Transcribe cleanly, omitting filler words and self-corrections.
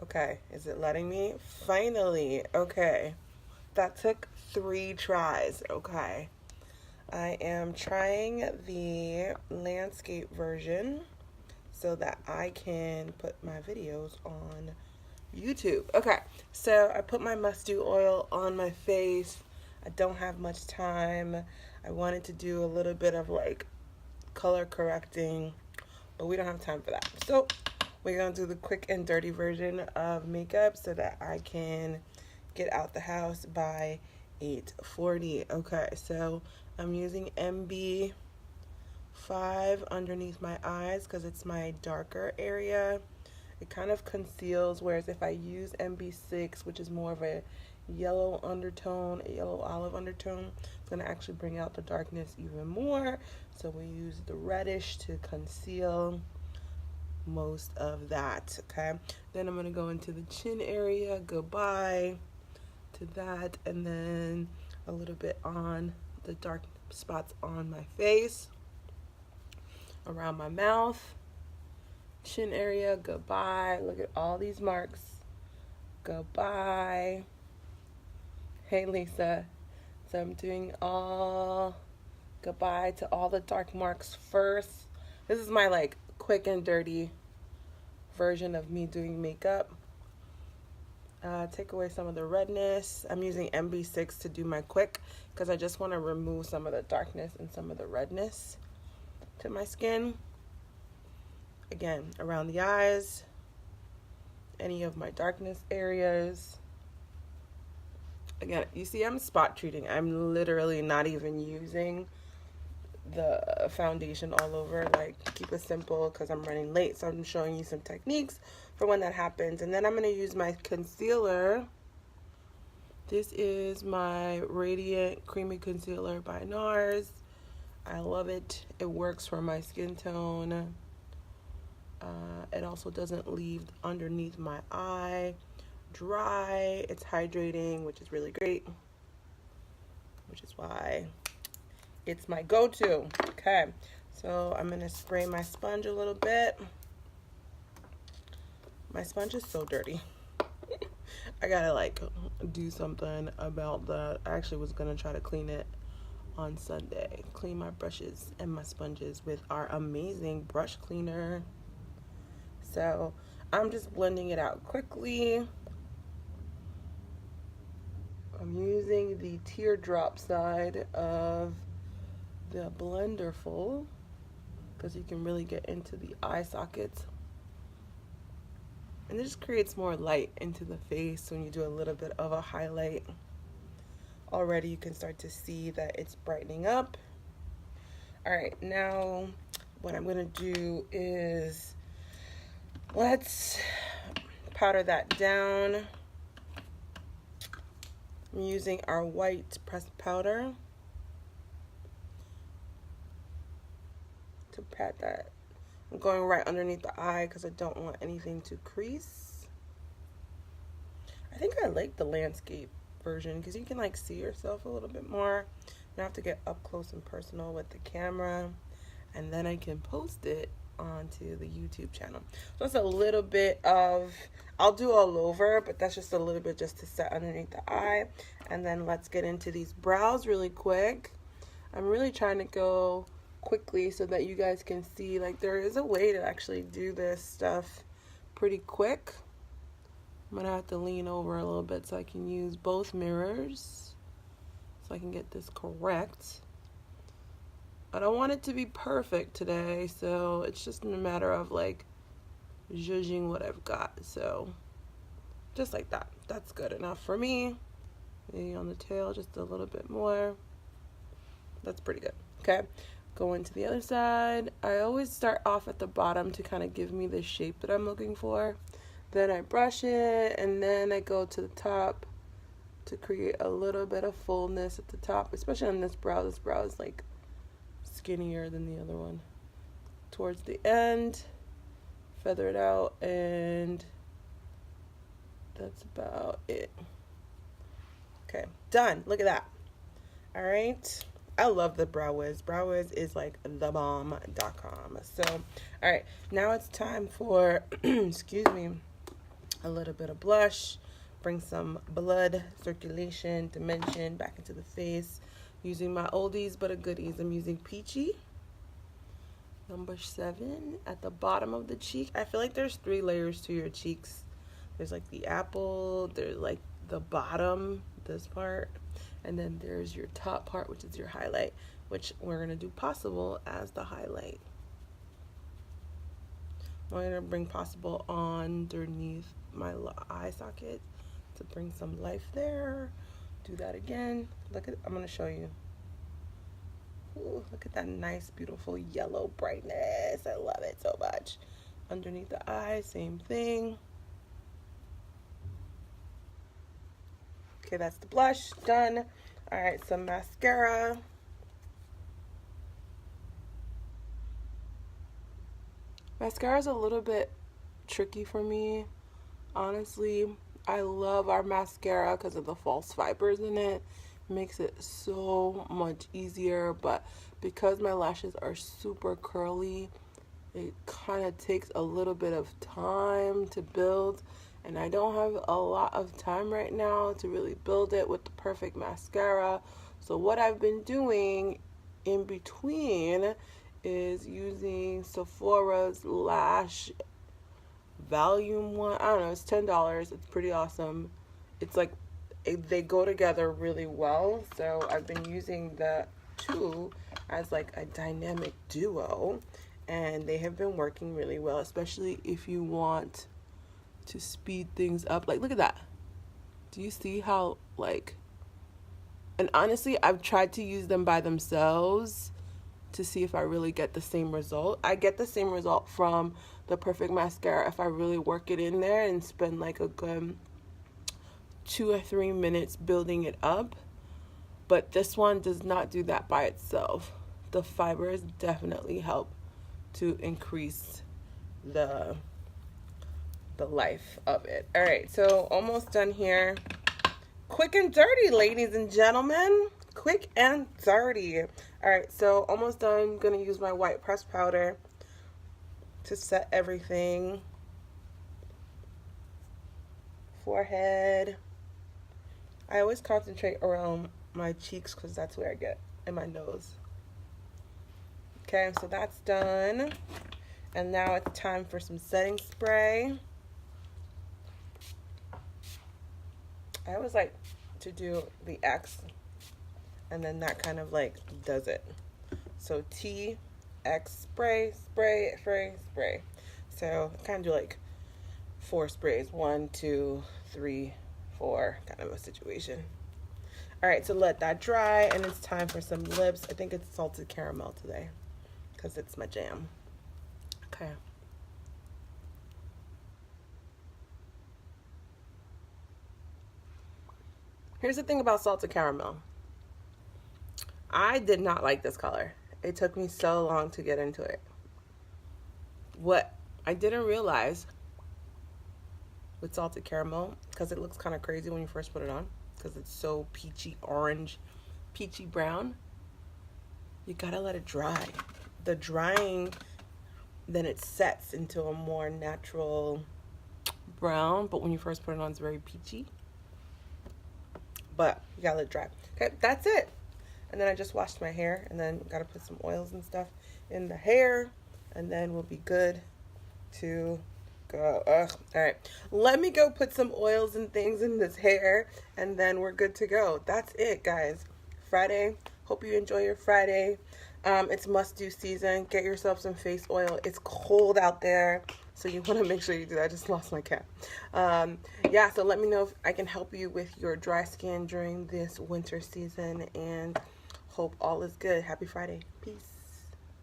Okay, is it letting me? Finally. Okay. That took 3 tries. Okay. I am trying the landscape version so that I can put my videos on YouTube. Okay, so I put my mustard oil on my face. I don't have much time. I wanted to do a little bit of like color correcting, but we don't have time for that. So we're going to do the quick and dirty version of makeup so that I can get out the house by 8:40. Okay, so I'm using MB5 underneath my eyes because it's my darker area. It kind of conceals, whereas if I use MB6, which is more of a yellow undertone, a yellow olive undertone, it's going to actually bring out the darkness even more. So we use the reddish to conceal most of that. Okay, then I'm going to go into the chin area, goodbye to that, and then a little bit on the dark spots on my face, around my mouth, chin area, goodbye. Look at all these marks, goodbye. Hey Lisa, so I'm doing all goodbye to all the dark marks first. This is my like quick and dirty version of me doing makeup. Take away some of the redness. I'm using MB6 to do my quick because I just want to remove some of the darkness and some of the redness to my skin. Again, around the eyes, any of my darkness areas. Again, you see I'm spot treating. I'm literally not even using the foundation all over. Like, keep it simple because I'm running late, so I'm showing you some techniques for when that happens. And then I'm going to use my concealer. This is my Radiant Creamy Concealer by NARS. I love it. It works for my skin tone. It also doesn't leave underneath my eye dry. It's hydrating, which is really great, which is why it's my go-to. Okay, so I'm going to spray my sponge a little bit. My sponge is so dirty. I gotta like do something about that. I actually was gonna try to clean it on Sunday. Clean my brushes and my sponges with our amazing brush cleaner. So I'm just blending it out quickly. I'm using the teardrop side of the Blenderful because you can really get into the eye sockets. And it just creates more light into the face when you do a little bit of a highlight. Already you can start to see that it's brightening up. All right, now what I'm gonna do is let's powder that down. I'm using our white pressed powder to pat that. I'm going right underneath the eye because I don't want anything to crease. I think I like the landscape version because you can like see yourself a little bit more. You don't have to get up close and personal with the camera, and then I can post it onto the YouTube channel. So it's a little bit of, I'll do all over, but that's just a little bit just to set underneath the eye. And then let's get into these brows really quick. I'm really trying to go quickly so that you guys can see like there is a way to actually do this stuff pretty quick. I'm gonna have to lean over a little bit so I can use both mirrors so I can get this correct. I don't want it to be perfect today, so it's just a matter of like judging what I've got. So just like that, that's good enough for me. Maybe on the tail just a little bit more. That's pretty good. Okay, going to the other side. I always start off at the bottom to kind of give me the shape that I'm looking for. Then I brush it, and then I go to the top to create a little bit of fullness at the top, especially on this brow. This brow is like skinnier than the other one. Towards the end, feather it out, and that's about it. Okay, done. Look at that. All right. I love the Brow Wiz. Brow Wiz is like thebomb.com. So, all right, now it's time for, excuse me, a little bit of blush, bring some blood circulation, dimension back into the face. Using my oldies but a goodies. I'm using Peachy. Number 7 at the bottom of the cheek. I feel like there's 3 layers to your cheeks. There's like the apple, there's like the bottom, this part, and then there's your top part, which is your highlight, which we're going to do Possible as the highlight. I'm going to bring Possible underneath my eye socket to bring some life there. Do that again. Look at, I'm going to show you. Ooh, look at that nice, beautiful yellow brightness. I love it so much. Underneath the eye, same thing. Okay, that's the blush, done. All right, some mascara. Mascara is a little bit tricky for me, honestly. I love our mascara because of the false fibers in it. Makes it so much easier, but because my lashes are super curly, it kind of takes a little bit of time to build, and I don't have a lot of time right now to really build it with the perfect mascara. So what I've been doing in between is using Sephora's Lash Volume 1. I don't know, it's $10. It's pretty awesome. It's like they go together really well, so I've been using the 2 as like a dynamic duo, and they have been working really well, especially if you want to speed things up. Like, look at that. Do you see how, like, and honestly, I've tried to use them by themselves to see if I really get the same result. I get the same result from the Perfect Mascara if I really work it in there and spend like a good 2 or 3 minutes building it up, but this one does not do that by itself. The fibers definitely help to increase the life of it. All right, so almost done here. Quick and dirty, ladies and gentlemen. Quick and dirty. All right, so almost done. I'm gonna use my white pressed powder to set everything. Forehead. I always concentrate around my cheeks because that's where I get, in my nose. Okay, so that's done. And now it's time for some setting spray. I always like to do the X, and then that kind of like does it. So T, X, spray, spray, spray, spray. So I kind of do like 4 sprays. 1, 2, 3, 4, kind of a situation. All right, so let that dry, and it's time for some lips. I think it's salted caramel today because it's my jam. Okay. Here's the thing about salted caramel. I did not like this color. It took me so long to get into it. What I didn't realize with salted caramel, because it looks kind of crazy when you first put it on, because it's so peachy orange, peachy brown, you gotta let it dry. The drying, then it sets into a more natural brown, but when you first put it on, it's very peachy. But you gotta let it dry. Okay, that's it. And then I just washed my hair, and then gotta put some oils and stuff in the hair, and then we'll be good to go. All right, let me go put some oils and things in this hair, and then we're good to go. That's it, guys. Friday. Hope you enjoy your Friday. It's must-do season. Get yourself some face oil. It's cold out there, so you want to make sure you do that. I just lost my cat. Yeah, so let me know if I can help you with your dry skin during this winter season, and hope all is good. Happy Friday. Peace.